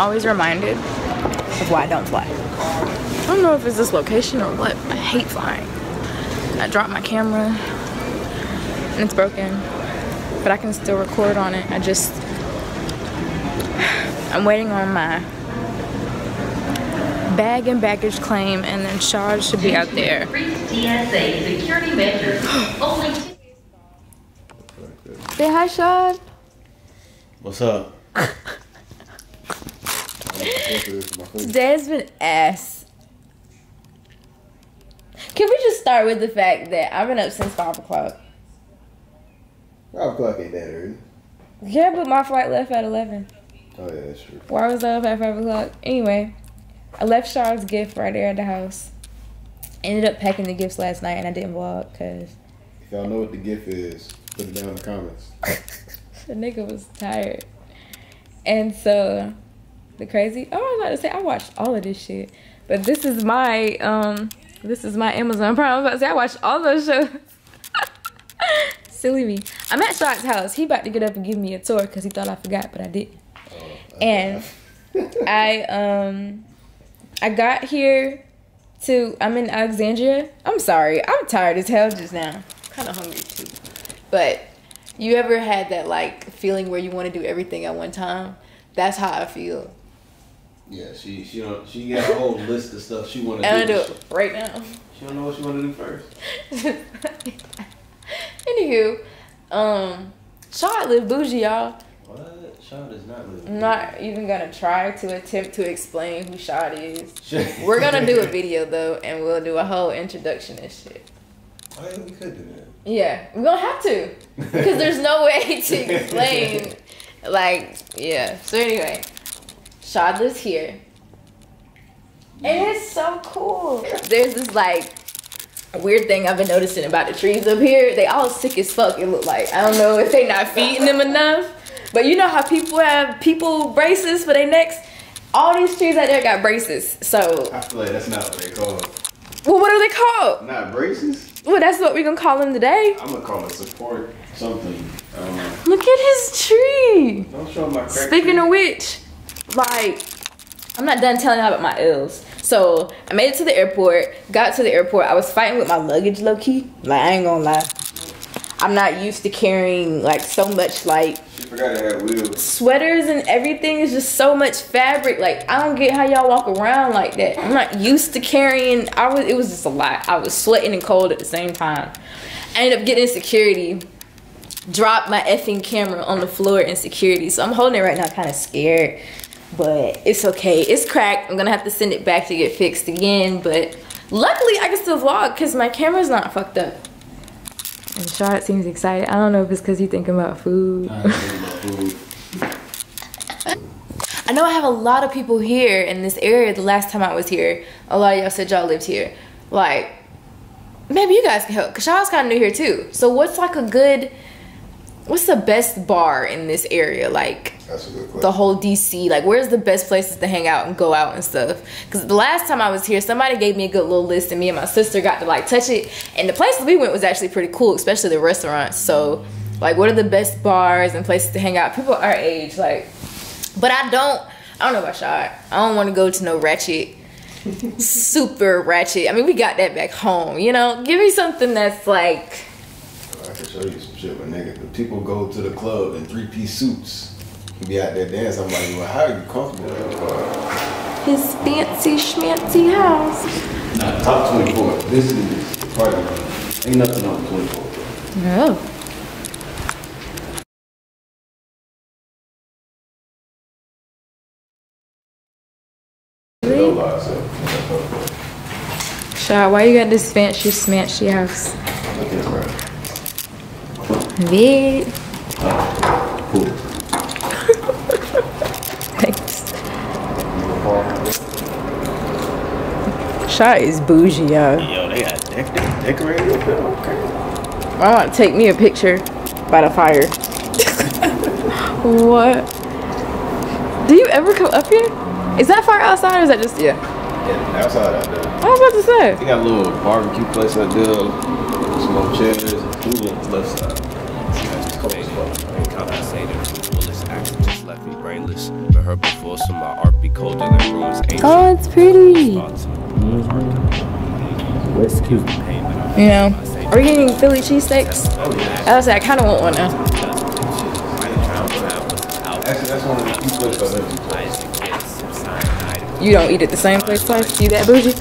always reminded of why I don't fly. I don't know if it's this location or what. I hate flying. I dropped my camera and it's broken, but I can still record on it. I'm waiting on my bag and baggage claim, and then Shad should be out there. TSA security measures. Only. Say hi, Shad. What's up? Today has been ass. Can we just start with the fact that I've been up since 5 o'clock? 5 o'clock ain't that early. Yeah, but my flight left at 11. Oh yeah, that's true. Why was I up at 5 o'clock? Anyway, I left Shad's gift right there at the house. Ended up packing the gifts last night, and I didn't vlog because If y'all know what the gift is, put it down in the comments. the nigga was tired. And so I was about to say I watched all of this shit, but this is my Amazon Prime. I was about to say I watched all those shows. Silly me. I'm at Shad's house. He about to get up and give me a tour because he thought I forgot, but I didn't. And I got here I'm in Alexandria. I'm sorry, I'm tired as hell just now. Kind of hungry too. But you ever had that like feeling where you want to do everything at one time? That's how I feel. Yeah, she got a whole list of stuff she want to do. I'm gonna do it right now. She don't know what she want to do first. Anywho, Shad live bougie, y'all. What? Shad does not live. I'm not even gonna try to attempt to explain who Shad is. We're gonna do a video though, and we'll do a whole introduction and shit. Oh yeah, we could do that. Yeah, we're gonna have to, because there's no way to explain. Like, yeah. So anyway, Shad lives here, and it's so cool. There's this like weird thing I've been noticing about the trees up here. They all sick as fuck. It look like, I don't know if they not feeding them enough, but you know how people have braces for their necks. All these trees out there got braces. So I feel like that's not what they called. Well, what are they called? Not braces. Well, that's what we're gonna call them today. I'm gonna call it support something. I don't know. Look at his tree. Don't show my crack. Speaking of which, like, I'm not done telling y'all about my ills. So I made it to the airport, got to the airport. I was fighting with my luggage low key. Like, I ain't gonna lie. I'm not used to carrying like so much like She forgot to have wheels. Sweaters and everything is just so much fabric. Like, I don't get how y'all walk around like that. I'm not used to carrying. It was just a lot. I was sweating and cold at the same time. I ended up getting in security. Dropped my effing camera on the floor in security. So I'm holding it right now, kind of scared. But it's okay. It's cracked. I'm gonna have to send it back to get fixed again. But luckily I can still vlog because my camera's not fucked up. And Shad seems excited. I don't know if it's because he's thinking about food. I ain't thinking about food. I know I have a lot of people here in this area. The last time I was here, a lot of y'all said y'all lived here. Like, maybe you guys can help, because Shad's kind of new here too. So what's like what's the best bar in this area? Like, That's a good question. the whole DC, like where's the best places to hang out and go out and stuff? Because the last time I was here, somebody gave me a good little list and me and my sister got to like touch it, and the places we went was actually pretty cool, especially the restaurants. So like, what are the best bars and places to hang out? People our age, like, but I don't know about Shad. I don't want to go to no ratchet, super ratchet. I mean, we got that back home, you know? Give me something that's like, I can show you some shit, but nigga, the people go to the club in 3-piece suits. You be out there dancing. I'm like, well, how are you comfortable in the car? his fancy schmancy house. Nah, top 24. This is party. Ain't nothing on 24. No. No lie, so. Shad, why you got this fancy schmancy house? Okay, right. Vid. Cool. Thanks. Shad is bougie, y'all. Yo, they got decorated up there. Okay. I want to take me a picture by the fire. What? Do you ever come up here? Is that fire outside or is that just Yeah, outside out there. I was about to say. They got a little barbecue place out there, some more chairs, and food on the left side. That's cozy. Ain't compensated for foolish acts that just left me brainless. Been hurt before, so my art be colder than ruins ancient. Oh, it's pretty. What's cute? Yeah. Are we getting Philly cheesesteaks? I was like, I kind of want one now. Actually, that's one of the few places I've ever You don't eat at the same place twice? You that bougie?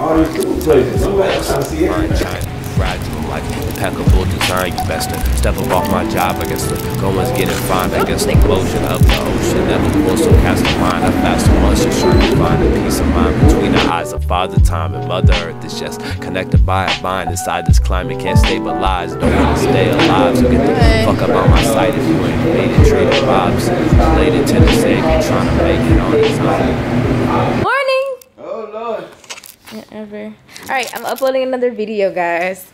all these food places. I'm trying to see everything. Fragile, like impeccable design. You best to step up off my job. I guess the going's getting fine. I guess the explosion of the ocean never will so cast a mind. I fast so much just trying to find a peace of mind between the eyes of Father Time and Mother Earth. Is just connected by a bind inside this climate. Can't stabilize. Don't want to stay alive. So get the fuck up on my sight if you ain't made it. Trading vibes. Related to the same. You trying to make it on its own. Morning! Oh, Lord. Whatever. Alright, I'm uploading another video, guys.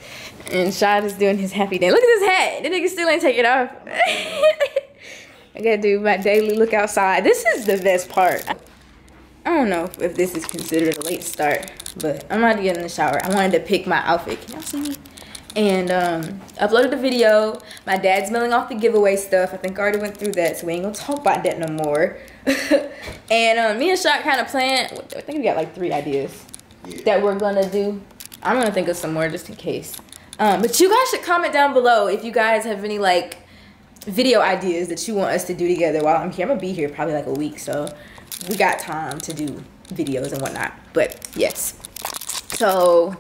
And Shad is doing his happy dance. Look at this hat. The nigga still ain't take it off. I gotta do my daily look outside. This is the best part. I don't know if this is considered a late start, but I'm about to get in the shower. I wanted to pick my outfit. Can y'all see me? And uploaded the video. My dad's mailing off the giveaway stuff. I think I already went through that, so we ain't gonna talk about that no more. And me and Shad kind of planned. I think we got like 3 ideas that we're gonna do. I'm gonna think of some more just in case. But you guys should comment down below if you guys have any like video ideas that you want us to do together while I'm here. I'm gonna be here probably like a week, so we got time to do videos and whatnot. But yes, so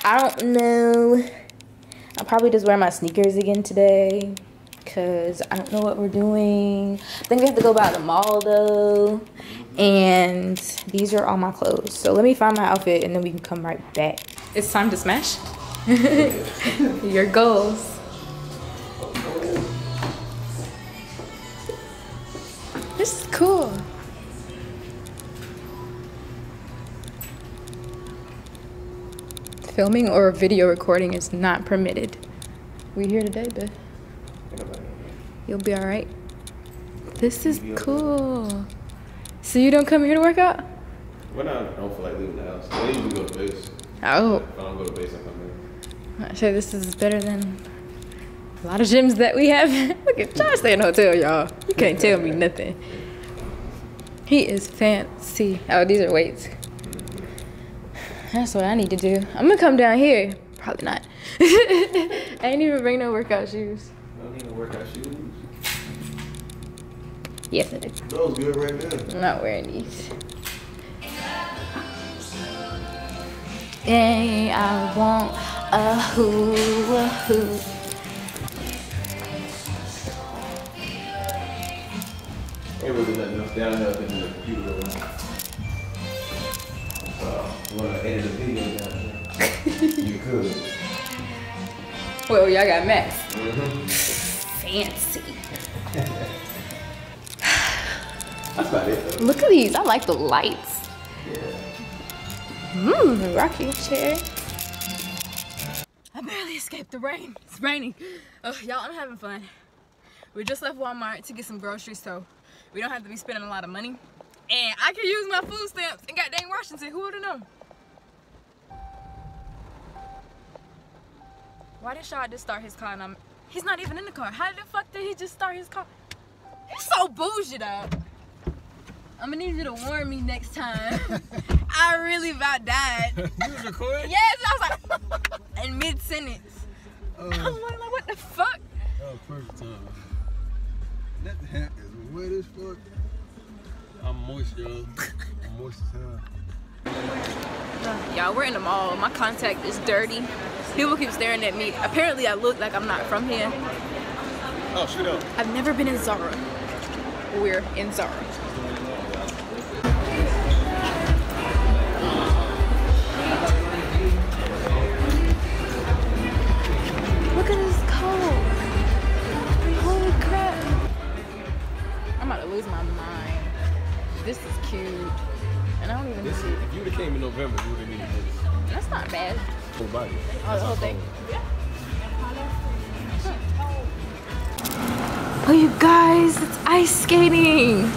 I don't know. I'll probably just wear my sneakers again today because I don't know what we're doing. I think we have to go by the mall though. And these are all my clothes. So let me find my outfit and then we can come right back. It's time to smash. Your goals. This is cool. Filming or video recording is not permitted. We here today, but you'll be all right. This is cool. So you don't come here to work out? When I don't feel like leaving the house, I usually go to base. Oh. If I don't go to base, I come here. I'm sure this is better than a lot of gyms that we have. Look at Josh stay in a hotel, y'all. You can't tell me nothing. He is fancy. Oh, these are weights. That's what I need to do. I'm gonna come down here. Probably not. I ain't even bring no workout shoes. I don't need workout shoes. Yes, I do. Those good right there. I'm not wearing these. Hey, I want a hoo. Ain't really nothing else down there than the computer room. So, you wanna edit a video down there? You could. Well, y'all got Max. Mm-hmm. Fancy. That's about it though. Look at these. I like the lights. Yeah. Rocky chair. I barely escaped the rain. It's raining. Y'all, I'm having fun. We just left Walmart to get some groceries, so we don't have to be spending a lot of money. And I can use my food stamps in goddamn Washington. Who would have known? Why did Shaw just start his car and he's not even in the car? How the fuck did he just start his car? He's so bougie, dog. I'm gonna need you to warn me next time. I really about died. You was recording? Yes, I was like, in mid-sentence. I was like, what the fuck? That was perfect time. That hat is wet as fuck. I'm moist, y'all. I'm moist as hell. Y'all, we're in the mall. My contact is dirty. People keep staring at me. Apparently, I look like I'm not from here. Oh, shoot up. I've never been in Zara. We're in Zara. Look at this coat. Holy crap. I'm about to lose my mind. This is cute. And I don't even see it. If you would have came in November, you would have needed this. That's not bad. Whole body. Oh, the whole thing. Oh, you guys, it's ice skating.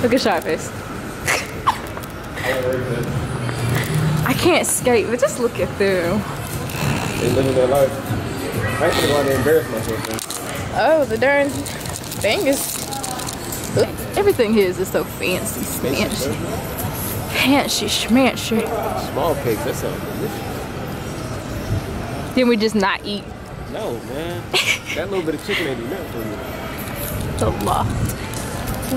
Look at Sharpest. I can't skate, but just look at them. They living their life. I ain't gonna go out there and embarrass myself, man. Oh, the darn thing is. Everything here is just so fancy, smancy. Fancy, schmancy. Small cakes, that sounds delicious. Then we just not eat. No, man. That little bit of chicken ain't enough for you. The law.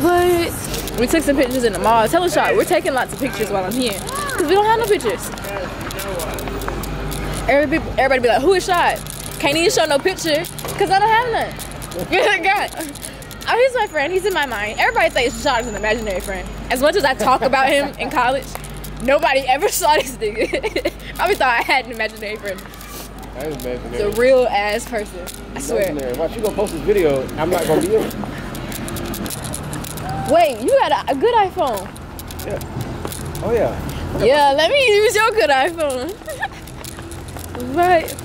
What? We took some pictures in the mall. Tell us, y'all, we're taking lots of pictures while I'm here. Because we don't have no pictures. Everybody be like, who is shot? Can't even show no picture because I don't have none. God. Oh, he's my friend. He's in my mind. Everybody thinks Shot is an imaginary friend. As much as I talk about him in college, nobody ever saw this nigga. I thought I had an imaginary friend. I ain't imaginary. He's a real ass person. I swear. Watch, you gonna post this video, I'm not gonna be in it. Wait, you got a good iPhone. Yeah. Oh, yeah. Yeah, let me use your good iPhone. Right.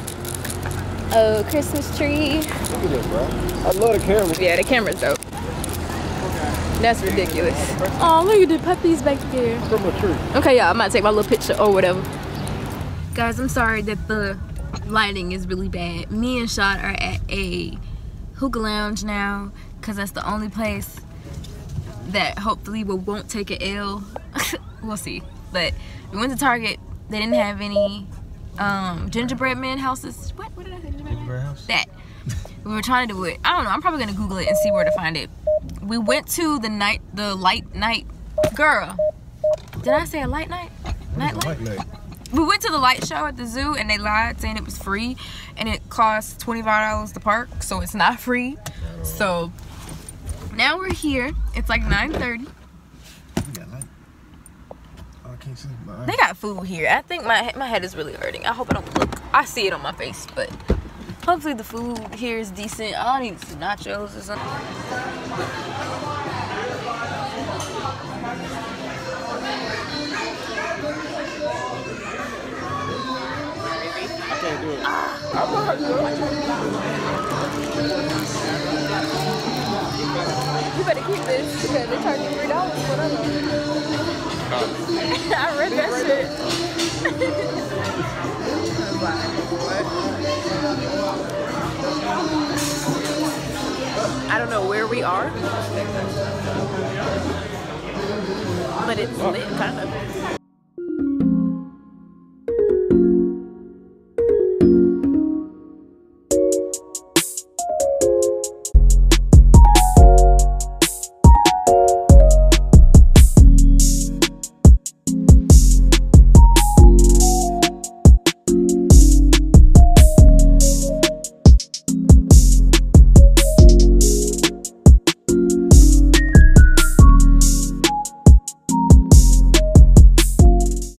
Oh, Christmas tree. Look at this, bro. I love the camera. Yeah, the camera's dope. That's ridiculous. Oh, look at the puppies back there. From a tree. Okay, y'all, I'm about to take my little picture or whatever. Guys, I'm sorry that the lighting is really bad. Me and Shot are at a hookah lounge now because that's the only place that hopefully we won't take an L. We'll see. But we went to Target. They didn't have any gingerbread man houses. What did I say? Gingerbread house? That. We were trying to do it. I don't know. I'm probably gonna Google it and see where to find it. We went to the light night. Girl, did I say a light night? Night. We went to the light show at the zoo and they lied saying it was free and it costs $25 to park, so it's not free. So now we're here. It's like 9:30. They got food here. I think my head is really hurting. I hope I don't look. I see it on my face, but hopefully the food here is decent. I'll need some nachos or something. I can't do it. You better keep this because they're charging $3 for whatever. I read that shit. I don't know where we are, but it's lit, kind of.